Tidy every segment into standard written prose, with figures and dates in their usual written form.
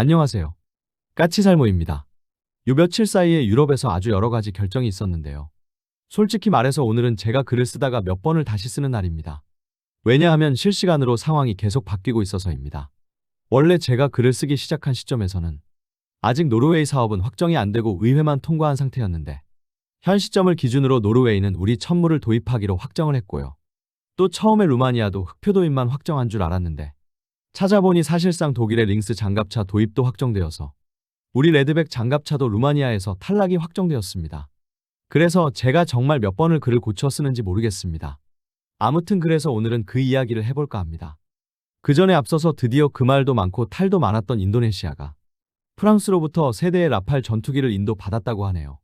안녕하세요. 까치살모입니다. 요 며칠 사이에 유럽에서 아주 여러 가지 결정이 있었는데요. 솔직히 말해서 오늘은 제가 글을 쓰다가 몇 번을 다시 쓰는 날입니다. 왜냐하면 실시간으로 상황이 계속 바뀌고 있어서입니다. 원래 제가 글을 쓰기 시작한 시점에서는 아직 노르웨이 사업은 확정이 안 되고 의회만 통과한 상태였는데 현 시점을 기준으로 노르웨이는 우리 천무를 도입하기로 확정을 했고요. 또 처음에 루마니아도 흑표 도입만 확정한 줄 알았는데 찾아보니 사실상 독일의 링스 장갑차 도입도 확정되어서 우리 레드백 장갑차도 루마니아에서 탈락이 확정되었습니다. 그래서 제가 정말 몇 번을 글을 고쳐 쓰는지 모르겠습니다. 아무튼 그래서 오늘은 그 이야기를 해볼까 합니다. 그 전에 앞서서 드디어 그 말도 많고 탈도 많았던 인도네시아가 프랑스로부터 세대의 라팔 전투기를 인도받았다고 하네요.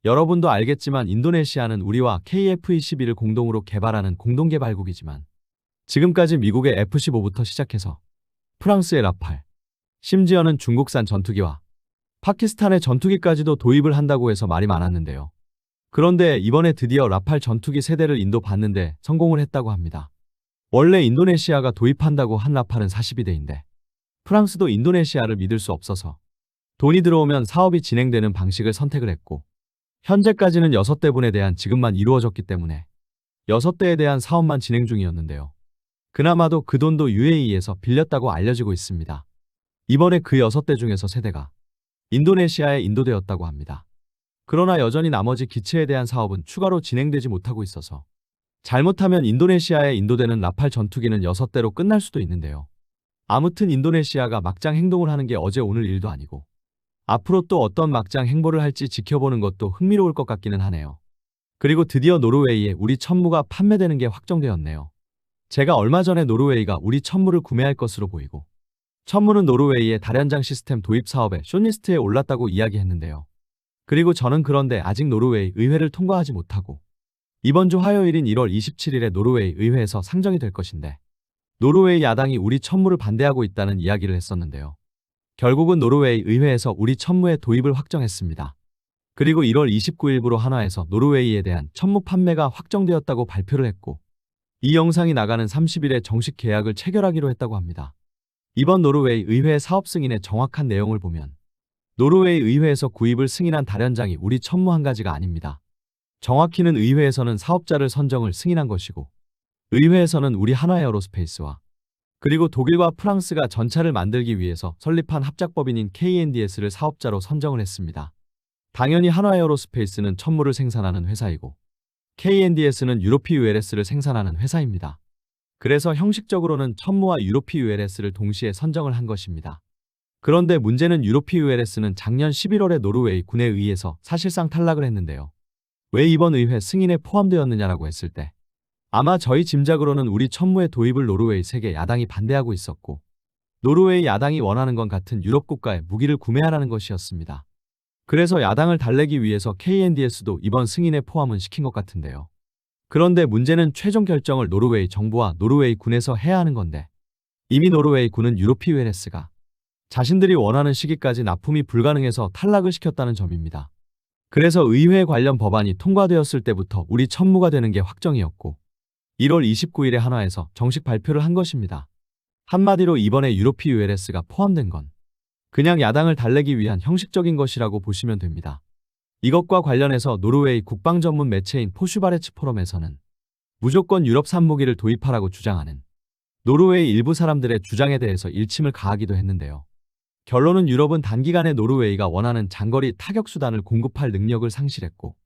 여러분도 알겠지만 인도네시아는 우리와 KF-21을 공동으로 개발하는 공동개발국이지만 지금까지 미국의 F-15부터 시작해서 프랑스의 라팔, 심지어는 중국산 전투기와 파키스탄의 전투기까지도 도입을 한다고 해서 말이 많았는데요. 그런데 이번에 드디어 라팔 전투기 세대를 인도받는데 성공을 했다고 합니다. 원래 인도네시아가 도입한다고 한 라팔은 42대인데 프랑스도 인도네시아를 믿을 수 없어서 돈이 들어오면 사업이 진행되는 방식을 선택을 했고 현재까지는 6대분에 대한 지급만 이루어졌기 때문에 6대에 대한 사업만 진행 중이었는데요. 그나마도 그 돈도 UAE에서 빌렸다고 알려지고 있습니다. 이번에 그 6대 중에서 3대가 인도네시아에 인도되었다고 합니다. 그러나 여전히 나머지 기체에 대한 사업은 추가로 진행되지 못하고 있어서 잘못하면 인도네시아에 인도되는 라팔 전투기는 6대로 끝날 수도 있는데요. 아무튼 인도네시아가 막장 행동을 하는 게 어제 오늘 일도 아니고 앞으로 또 어떤 막장 행보를 할지 지켜보는 것도 흥미로울 것 같기는 하네요. 그리고 드디어 노르웨이에 우리 천무가 판매되는 게 확정되었네요. 제가 얼마 전에 노르웨이가 우리 천무를 구매할 것으로 보이고 천무는 노르웨이의 다련장 시스템 도입 사업에 숏리스트에 올랐다고 이야기했는데요. 그리고 저는 그런데 아직 노르웨이 의회를 통과하지 못하고 이번 주 화요일인 1월 27일에 노르웨이 의회에서 상정이 될 것인데 노르웨이 야당이 우리 천무를 반대하고 있다는 이야기를 했었는데요. 결국은 노르웨이 의회에서 우리 천무의 도입을 확정했습니다. 그리고 1월 29일부로 한화에서 노르웨이에 대한 천무 판매가 확정되었다고 발표를 했고 이 영상이 나가는 30일에 정식 계약을 체결하기로 했다고 합니다. 이번 노르웨이 의회 사업 승인의 정확한 내용을 보면 노르웨이 의회에서 구입을 승인한 다련장이 우리 천무 한 가지가 아닙니다. 정확히는 의회에서는 사업자를 선정을 승인한 것이고 의회에서는 우리 한화에어로스페이스와 그리고 독일과 프랑스가 전차를 만들기 위해서 설립한 합작법인인 KNDS를 사업자로 선정을 했습니다. 당연히 한화에어로스페이스는 천무를 생산하는 회사이고 KNDS는 유로피ULS를 생산하는 회사입니다. 그래서 형식적으로는 천무와 유로피ULS를 동시에 선정을 한 것입니다. 그런데 문제는 유로피ULS는 작년 11월에 노르웨이 군에 의해서 사실상 탈락을 했는데요. 왜 이번 의회 승인에 포함되었느냐라고 했을 때 아마 저희 짐작으로는 우리 천무의 도입을 노르웨이 세계 야당이 반대하고 있었고 노르웨이 야당이 원하는 건 같은 유럽 국가의 무기를 구매하라는 것이었습니다. 그래서 야당을 달래기 위해서 KNDS도 이번 승인에 포함은 시킨 것 같은데요. 그런데 문제는 최종 결정을 노르웨이 정부와 노르웨이 군에서 해야 하는 건데 이미 노르웨이 군은 유로피ULS가 자신들이 원하는 시기까지 납품이 불가능해서 탈락을 시켰다는 점입니다. 그래서 의회 관련 법안이 통과되었을 때부터 우리 천무가 되는 게 확정이었고 1월 29일에 한화에서 정식 발표를 한 것입니다. 한마디로 이번에 유로피ULS가 포함된 건 그냥 야당을 달래기 위한 형식적인 것이라고 보시면 됩니다. 이것과 관련해서 노르웨이 국방 전문 매체인 포슈바레츠 포럼에서는 무조건 유럽산 무기를 도입하라고 주장하는 노르웨이 일부 사람들의 주장에 대해서 일침을 가하기도 했는데요. 결론은 유럽은 단기간에 노르웨이가 원하는 장거리 타격수단을 공급할 능력을 상실했고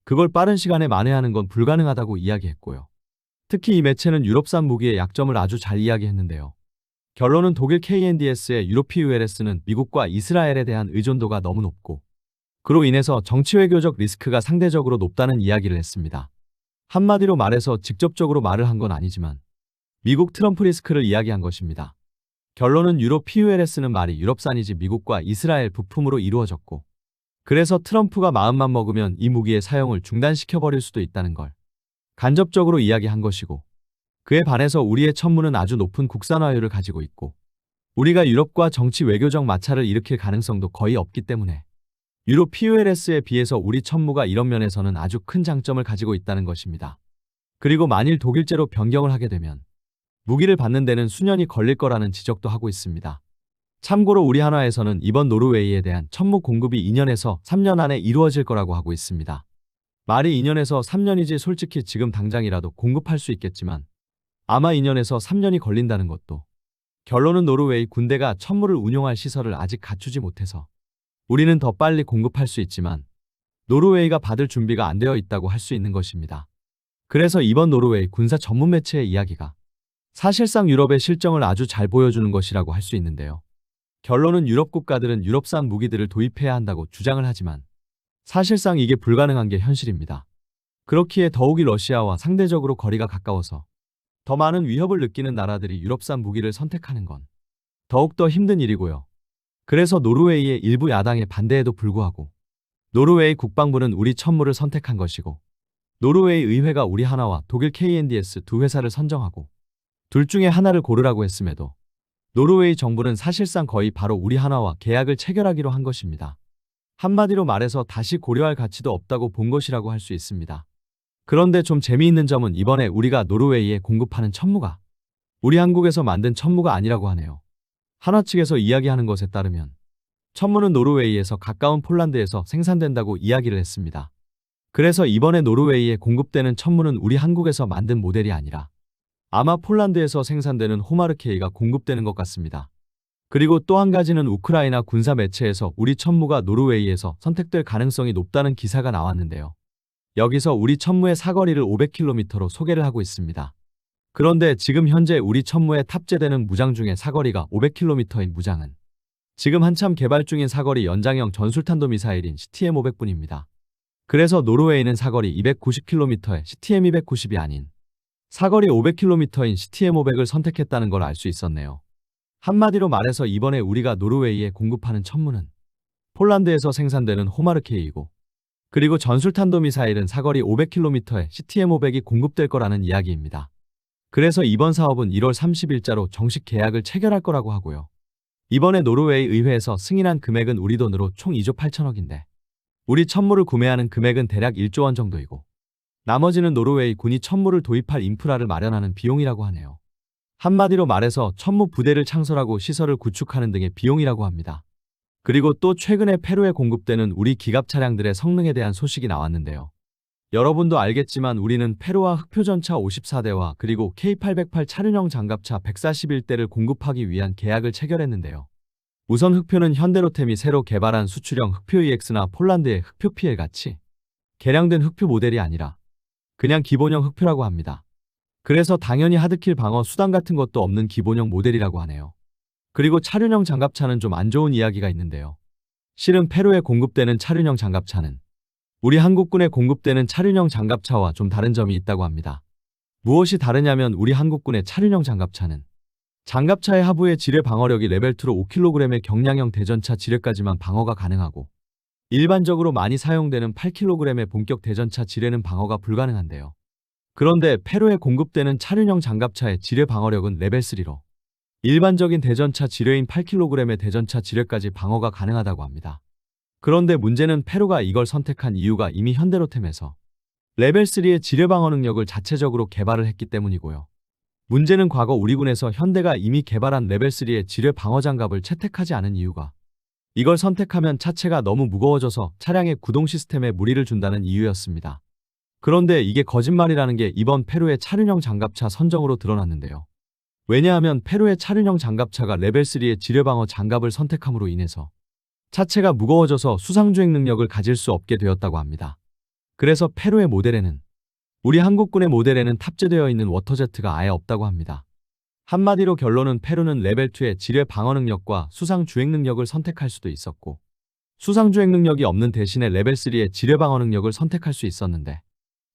그걸 빠른 시간에 만회하는 건 불가능하다고 이야기했고요. 특히 이 매체는 유럽산 무기의 약점을 아주 잘 이야기했는데요. 결론은 독일 KNDS의 유로피ULS는 미국과 이스라엘에 대한 의존도가 너무 높고 그로 인해서 정치외교적 리스크가 상대적으로 높다는 이야기를 했습니다. 한마디로 말해서 직접적으로 말을 한 건 아니지만 미국 트럼프 리스크를 이야기한 것입니다. 결론은 유로피ULS는 말이 유럽산이지 미국과 이스라엘 부품으로 이루어졌고 그래서 트럼프가 마음만 먹으면 이 무기의 사용을 중단시켜버릴 수도 있다는 걸 간접적으로 이야기한 것이고 그에 반해서 우리의 천무는 아주 높은 국산화율을 가지고 있고 우리가 유럽과 정치 외교적 마찰을 일으킬 가능성도 거의 없기 때문에 유로피ULS에 비해서 우리 천무가 이런 면에서는 아주 큰 장점을 가지고 있다는 것입니다. 그리고 만일 독일제로 변경을 하게 되면 무기를 받는 데는 수년이 걸릴 거라는 지적도 하고 있습니다. 참고로 우리 한화에서는 이번 노르웨이에 대한 천무 공급이 2년에서 3년 안에 이루어질 거라고 하고 있습니다. 말이 2년에서 3년이지 솔직히 지금 당장이라도 공급할 수 있겠지만 아마 2년에서 3년이 걸린다는 것도 결론은 노르웨이 군대가 천무를 운용할 시설을 아직 갖추지 못해서 우리는 더 빨리 공급할 수 있지만 노르웨이가 받을 준비가 안 되어 있다고 할 수 있는 것입니다. 그래서 이번 노르웨이 군사 전문 매체의 이야기가 사실상 유럽의 실정을 아주 잘 보여주는 것이라고 할 수 있는데요. 결론은 유럽 국가들은 유럽산 무기들을 도입해야 한다고 주장을 하지만 사실상 이게 불가능한 게 현실입니다. 그렇기에 더욱이 러시아와 상대적으로 거리가 가까워서 더 많은 위협을 느끼는 나라들이 유럽산 무기를 선택하는 건 더욱더 힘든 일이고요. 그래서 노르웨이의 일부 야당의 반대에도 불구하고 노르웨이 국방부는 우리 천무를 선택한 것이고 노르웨이 의회가 우리 한화와 독일 KNDS 두 회사를 선정하고 둘 중에 하나를 고르라고 했음에도 노르웨이 정부는 사실상 거의 바로 우리 한화와 계약을 체결하기로 한 것입니다. 한마디로 말해서 다시 고려할 가치도 없다고 본 것이라고 할 수 있습니다. 그런데 좀 재미있는 점은 이번에 우리가 노르웨이에 공급하는 천무가 우리 한국에서 만든 천무가 아니라고 하네요. 한화 측에서 이야기하는 것에 따르면 천무는 노르웨이에서 가까운 폴란드에서 생산된다고 이야기를 했습니다. 그래서 이번에 노르웨이에 공급되는 천무는 우리 한국에서 만든 모델이 아니라 아마 폴란드에서 생산되는 호마르케이가 공급되는 것 같습니다. 그리고 또 한 가지는 우크라이나 군사 매체에서 우리 천무가 노르웨이에서 선택될 가능성이 높다는 기사가 나왔는데요. 여기서 우리 천무의 사거리를 500km로 소개를 하고 있습니다. 그런데 지금 현재 우리 천무에 탑재되는 무장 중에 사거리가 500km인 무장은 지금 한참 개발 중인 사거리 연장형 전술탄도 미사일인 CTM-500분입니다. 그래서 노르웨이는 사거리 290km의 CTM-290이 아닌 사거리 500km인 CTM-500을 선택했다는 걸 알 수 있었네요. 한마디로 말해서 이번에 우리가 노르웨이에 공급하는 천무는 폴란드에서 생산되는 호마르케이이고 그리고 전술탄도 미사일은 사거리 500km의 CTM-500이 공급될 거라는 이야기입니다. 그래서 이번 사업은 1월 30일자로 정식 계약을 체결할 거라고 하고요. 이번에 노르웨이 의회에서 승인한 금액은 우리 돈으로 총 2조 8천억인데 우리 천무를 구매하는 금액은 대략 1조 원 정도이고 나머지는 노르웨이 군이 천무를 도입할 인프라를 마련하는 비용이라고 하네요. 한마디로 말해서 천무 부대를 창설하고 시설을 구축하는 등의 비용이라고 합니다. 그리고 또 최근에 페루에 공급되는 우리 기갑 차량들의 성능에 대한 소식이 나왔는데요. 여러분도 알겠지만 우리는 페루와 흑표전차 54대와 그리고 K808 차륜형 장갑차 141대를 공급하기 위한 계약을 체결했는데요. 우선 흑표는 현대로템이 새로 개발한 수출형 흑표 EX나 폴란드의 흑표 PL 같이 개량된 흑표 모델이 아니라 그냥 기본형 흑표라고 합니다. 그래서 당연히 하드킬 방어 수단 같은 것도 없는 기본형 모델이라고 하네요. 그리고 차륜형 장갑차는 좀 안 좋은 이야기가 있는데요. 실은 페루에 공급되는 차륜형 장갑차는 우리 한국군에 공급되는 차륜형 장갑차와 좀 다른 점이 있다고 합니다. 무엇이 다르냐면 우리 한국군의 차륜형 장갑차는 장갑차의 하부의 지뢰 방어력이 레벨2로 5kg의 경량형 대전차 지뢰까지만 방어가 가능하고 일반적으로 많이 사용되는 8kg의 본격 대전차 지뢰는 방어가 불가능한데요. 그런데 페루에 공급되는 차륜형 장갑차의 지뢰 방어력은 레벨3로 일반적인 대전차 지뢰인 8kg의 대전차 지뢰까지 방어가 가능하다고 합니다. 그런데 문제는 페루가 이걸 선택한 이유가 이미 현대로템에서 레벨3의 지뢰 방어 능력을 자체적으로 개발을 했기 때문이고요. 문제는 과거 우리 군에서 현대가 이미 개발한 레벨3의 지뢰 방어 장갑을 채택하지 않은 이유가 이걸 선택하면 차체가 너무 무거워져서 차량의 구동 시스템에 무리를 준다는 이유였습니다. 그런데 이게 거짓말이라는 게 이번 페루의 차륜형 장갑차 선정으로 드러났는데요. 왜냐하면 페루의 차륜형 장갑차가 레벨3의 지뢰 방어 장갑을 선택함으로 인해서 차체가 무거워져서 수상주행 능력을 가질 수 없게 되었다고 합니다. 그래서 페루의 모델에는 우리 한국군의 모델에는 탑재되어 있는 워터제트가 아예 없다고 합니다. 한마디로 결론은 페루는 레벨2의 지뢰 방어 능력과 수상주행 능력을 선택할 수도 있었고 수상주행 능력이 없는 대신에 레벨3의 지뢰 방어 능력을 선택할 수 있었는데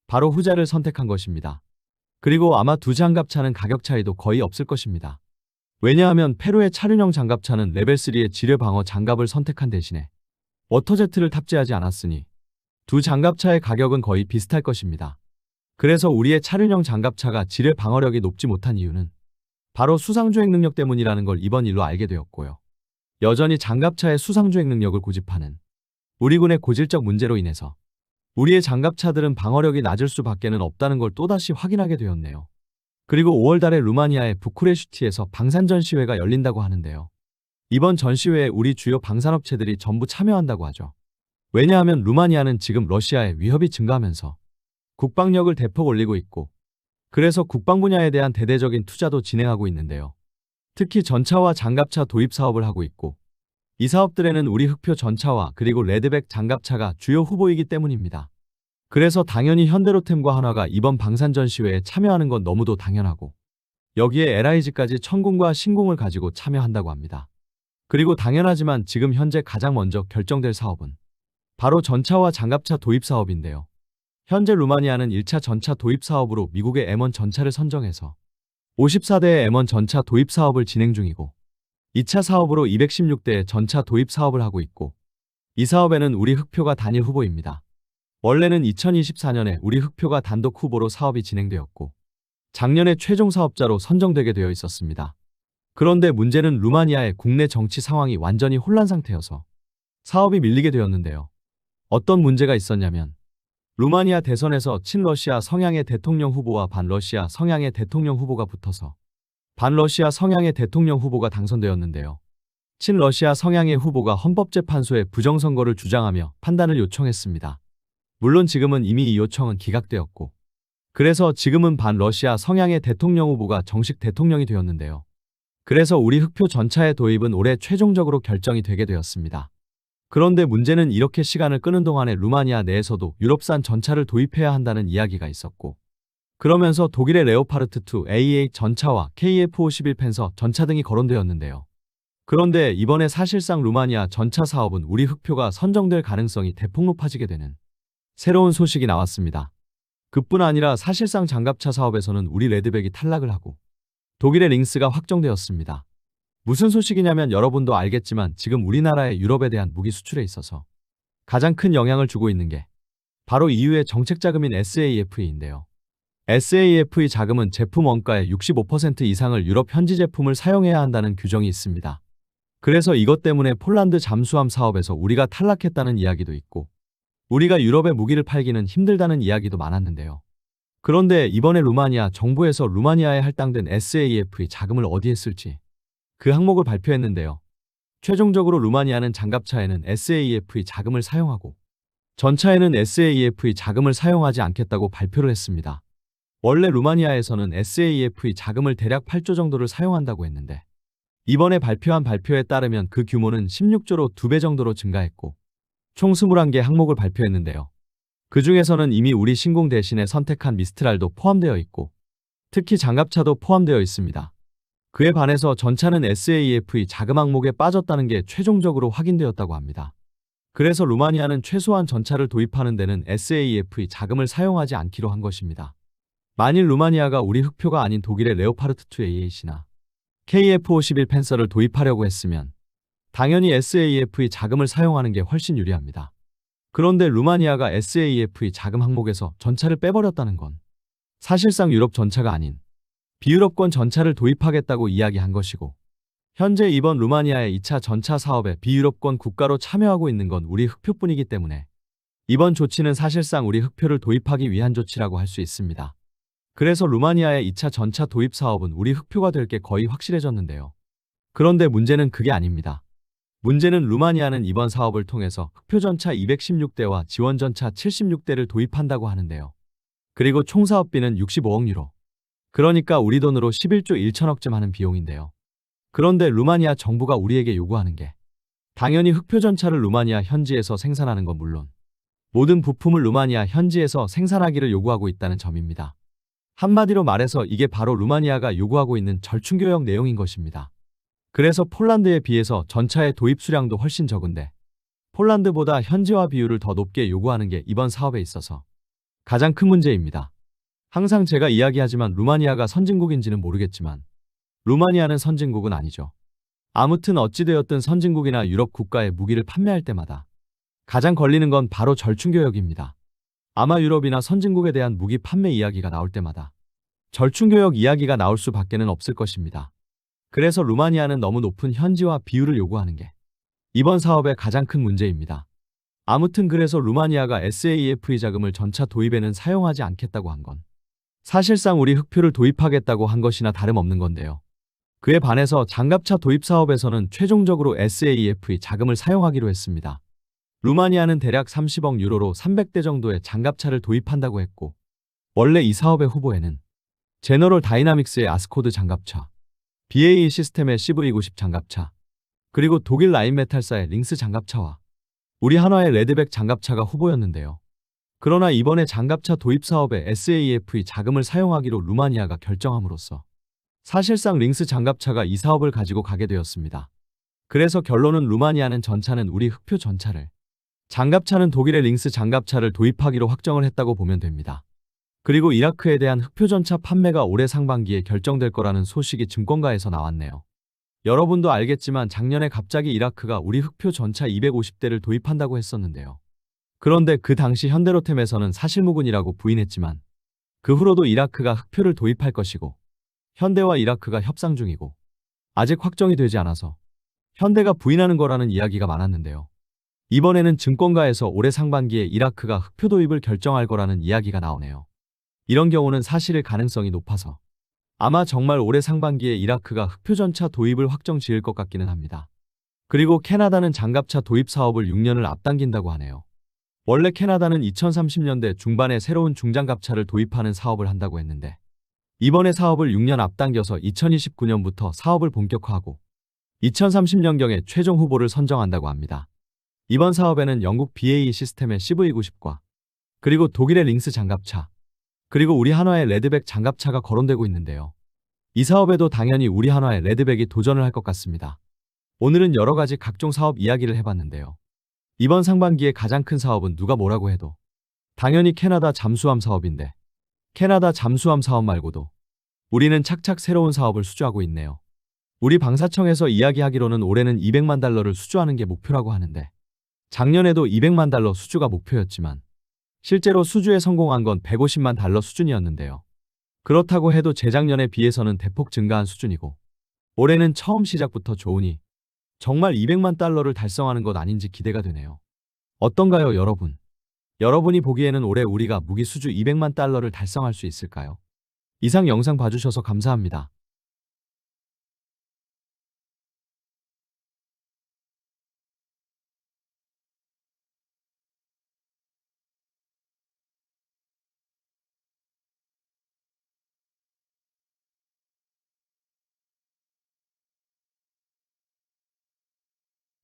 바로 후자를 선택한 것입니다. 그리고 아마 두 장갑차는 가격 차이도 거의 없을 것입니다. 왜냐하면 페루의 차륜형 장갑차는 레벨3의 지뢰 방어 장갑을 선택한 대신에 워터제트를 탑재하지 않았으니 두 장갑차의 가격은 거의 비슷할 것입니다. 그래서 우리의 차륜형 장갑차가 지뢰 방어력이 높지 못한 이유는 바로 수상주행 능력 때문이라는 걸 이번 일로 알게 되었고요. 여전히 장갑차의 수상주행 능력을 고집하는 우리 군의 고질적 문제로 인해서 우리의 장갑차들은 방어력이 낮을 수밖에는 없다는 걸 또다시 확인하게 되었네요. 그리고 5월 달에 루마니아의 부쿠레슈티에서 방산전 시회가 열린다고 하는데요. 이번 전시회에 우리 주요 방산업체들이 전부 참여한다고 하죠. 왜냐하면 루마니아는 지금 러시아의 위협이 증가하면서 국방력을 대폭 올리고 있고, 그래서 국방 분야에 대한 대대적인 투자도 진행하고 있는데요. 특히 전차와 장갑차 도입 사업을 하고 있고, 이 사업들에는 우리 흑표 전차와 그리고 레드백 장갑차가 주요 후보이기 때문입니다. 그래서 당연히 현대로템과 한화가 이번 방산 전시회에 참여하는 건 너무도 당연하고, 여기에 LIG까지 천궁과 신궁을 가지고 참여한다고 합니다. 그리고 당연하지만 지금 현재 가장 먼저 결정될 사업은 바로 전차와 장갑차 도입 사업인데요. 현재 루마니아는 1차 전차 도입 사업으로 미국의 M1 전차를 선정해서 54대의 M1 전차 도입 사업을 진행 중이고, 2차 사업으로 216대의 전차 도입 사업을 하고 있고, 이 사업에는 우리 흑표가 단일 후보입니다. 원래는 2024년에 우리 흑표가 단독 후보로 사업이 진행되었고, 작년에 최종 사업자로 선정되게 되어 있었습니다. 그런데 문제는 루마니아의 국내 정치 상황이 완전히 혼란 상태여서 사업이 밀리게 되었는데요. 어떤 문제가 있었냐면, 루마니아 대선에서 친러시아 성향의 대통령 후보와 반러시아 성향의 대통령 후보가 붙어서 반러시아 성향의 대통령 후보가 당선되었는데요. 친러시아 성향의 후보가 헌법재판소에 부정선거를 주장하며 판단을 요청했습니다. 물론 지금은 이미 이 요청은 기각되었고, 그래서 지금은 반러시아 성향의 대통령 후보가 정식 대통령이 되었는데요. 그래서 우리 흑표 전차의 도입은 올해 최종적으로 결정이 되게 되었습니다. 그런데 문제는 이렇게 시간을 끄는 동안에 루마니아 내에서도 유럽산 전차를 도입해야 한다는 이야기가 있었고, 그러면서 독일의 레오파르트2 A8 전차와 KF51 펜서 전차 등이 거론되었는데요. 그런데 이번에 사실상 루마니아 전차 사업은 우리 흑표가 선정될 가능성이 대폭 높아지게 되는 새로운 소식이 나왔습니다. 그뿐 아니라 사실상 장갑차 사업에서는 우리 레드백이 탈락을 하고 독일의 링스가 확정되었습니다. 무슨 소식이냐면 여러분도 알겠지만 지금 우리나라의 유럽에 대한 무기 수출에 있어서 가장 큰 영향을 주고 있는 게 바로 EU의 정책 자금인 SAFE인데요. SAFE 자금은 제품 원가의 65% 이상을 유럽 현지 제품을 사용해야 한다는 규정이 있습니다. 그래서 이것 때문에 폴란드 잠수함 사업에서 우리가 탈락했다는 이야기도 있고, 우리가 유럽에 무기를 팔기는 힘들다는 이야기도 많았는데요. 그런데 이번에 루마니아 정부에서 루마니아에 할당된 SAFE 자금을 어디에 쓸지 그 항목을 발표했는데요. 최종적으로 루마니아는 장갑차에는 SAFE 자금을 사용하고 전차에는 SAFE 자금을 사용하지 않겠다고 발표를 했습니다. 원래 루마니아에서는 SAFE 자금을 대략 8조 정도를 사용한다고 했는데, 이번에 발표한 발표에 따르면 그 규모는 16조로 2배 정도로 증가했고, 총 21개 항목을 발표했는데요. 그 중에서는 이미 우리 신궁 대신에 선택한 미스트랄도 포함되어 있고, 특히 장갑차도 포함되어 있습니다. 그에 반해서 전차는 SAFE 자금 항목에 빠졌다는 게 최종적으로 확인되었다고 합니다. 그래서 루마니아는 최소한 전차를 도입하는 데는 SAFE 자금을 사용하지 않기로 한 것입니다. 만일 루마니아가 우리 흑표가 아닌 독일의 레오파르트2 A8이나 KF51 펜서를 도입하려고 했으면 당연히 SAFE 자금을 사용하는 게 훨씬 유리합니다. 그런데 루마니아가 SAFE 자금 항목에서 전차를 빼버렸다는 건 사실상 유럽 전차가 아닌 비유럽권 전차를 도입하겠다고 이야기한 것이고, 현재 이번 루마니아의 2차 전차 사업에 비유럽권 국가로 참여하고 있는 건 우리 흑표뿐이기 때문에 이번 조치는 사실상 우리 흑표를 도입하기 위한 조치라고 할 수 있습니다. 그래서 루마니아의 2차 전차 도입 사업은 우리 흑표가 될 게 거의 확실해졌는데요. 그런데 문제는 그게 아닙니다. 문제는 루마니아는 이번 사업을 통해서 흑표 전차 216대와 지원 전차 76대를 도입한다고 하는데요. 그리고 총 사업비는 65억 유로. 그러니까 우리 돈으로 11조 1천억쯤 하는 비용인데요. 그런데 루마니아 정부가 우리에게 요구하는 게 당연히 흑표 전차를 루마니아 현지에서 생산하는 건 물론 모든 부품을 루마니아 현지에서 생산하기를 요구하고 있다는 점입니다. 한마디로 말해서 이게 바로 루마니아가 요구하고 있는 절충교역 내용인 것입니다. 그래서 폴란드에 비해서 전차의 도입 수량도 훨씬 적은데 폴란드보다 현지화 비율을 더 높게 요구하는 게 이번 사업에 있어서 가장 큰 문제입니다. 항상 제가 이야기하지만 루마니아가 선진국인지는 모르겠지만 루마니아는 선진국은 아니죠. 아무튼 어찌되었든 선진국이나 유럽 국가에 무기를 판매할 때마다 가장 걸리는 건 바로 절충교역입니다. 아마 유럽이나 선진국에 대한 무기 판매 이야기가 나올 때마다 절충교역 이야기가 나올 수밖에는 없을 것입니다. 그래서 루마니아는 너무 높은 현지화 비율을 요구하는 게 이번 사업의 가장 큰 문제입니다. 아무튼 그래서 루마니아가 SAFE 자금을 전차 도입에는 사용하지 않겠다고 한 건 사실상 우리 흑표를 도입하겠다고 한 것이나 다름없는 건데요. 그에 반해서 장갑차 도입 사업에서는 최종적으로 SAF의 자금을 사용하기로 했습니다. 루마니아는 대략 30억 유로로 300대 정도의 장갑차를 도입한다고 했고, 원래 이 사업의 후보에는 제너럴 다이나믹스의 아스코드 장갑차, BAE 시스템의 CV90 장갑차, 그리고 독일 라인메탈사의 링스 장갑차와 우리 한화의 레드백 장갑차가 후보였는데요. 그러나 이번에 장갑차 도입 사업에 SAF의 자금을 사용하기로 루마니아가 결정함으로써 사실상 링스 장갑차가 이 사업을 가지고 가게 되었습니다. 그래서 결론은 루마니아는 전차는 우리 흑표 전차를, 장갑차는 독일의 링스 장갑차를 도입하기로 확정을 했다고 보면 됩니다. 그리고 이라크에 대한 흑표 전차 판매가 올해 상반기에 결정될 거라는 소식이 증권가에서 나왔네요. 여러분도 알겠지만 작년에 갑자기 이라크가 우리 흑표 전차 250대를 도입한다고 했었는데요. 그런데 그 당시 현대로템에서는 사실무근이라고 부인했지만 그 후로도 이라크가 흑표를 도입할 것이고 현대와 이라크가 협상 중이고 아직 확정이 되지 않아서 현대가 부인하는 거라는 이야기가 많았는데요. 이번에는 증권가에서 올해 상반기에 이라크가 흑표 도입을 결정할 거라는 이야기가 나오네요. 이런 경우는 사실일 가능성이 높아서 아마 정말 올해 상반기에 이라크가 흑표 전차 도입을 확정 지을 것 같기는 합니다. 그리고 캐나다는 장갑차 도입 사업을 6년을 앞당긴다고 하네요. 원래 캐나다는 2030년대 중반에 새로운 중장갑차를 도입하는 사업을 한다고 했는데 이번에 사업을 6년 앞당겨서 2029년부터 사업을 본격화하고 2030년경에 최종 후보를 선정한다고 합니다. 이번 사업에는 영국 BAE 시스템의 CV90과 그리고 독일의 링스 장갑차, 그리고 우리 한화의 레드백 장갑차가 거론되고 있는데요. 이 사업에도 당연히 우리 한화의 레드백이 도전을 할 것 같습니다. 오늘은 여러 가지 각종 사업 이야기를 해봤는데요. 이번 상반기에 가장 큰 사업은 누가 뭐라고 해도 당연히 캐나다 잠수함 사업인데 캐나다 잠수함 사업 말고도 우리는 착착 새로운 사업을 수주하고 있네요. 우리 방사청에서 이야기하기로는 올해는 200만 달러를 수주하는 게 목표라고 하는데 작년에도 200만 달러 수주가 목표였지만 실제로 수주에 성공한 건 150만 달러 수준이었는데요. 그렇다고 해도 재작년에 비해서는 대폭 증가한 수준이고 올해는 처음 시작부터 좋으니 정말 200만 달러를 달성하는 것 아닌지 기대가 되네요. 어떤가요, 여러분? 여러분이 보기에는 올해 우리가 무기 수주 200만 달러를 달성할 수 있을까요? 이상 영상 봐주셔서 감사합니다.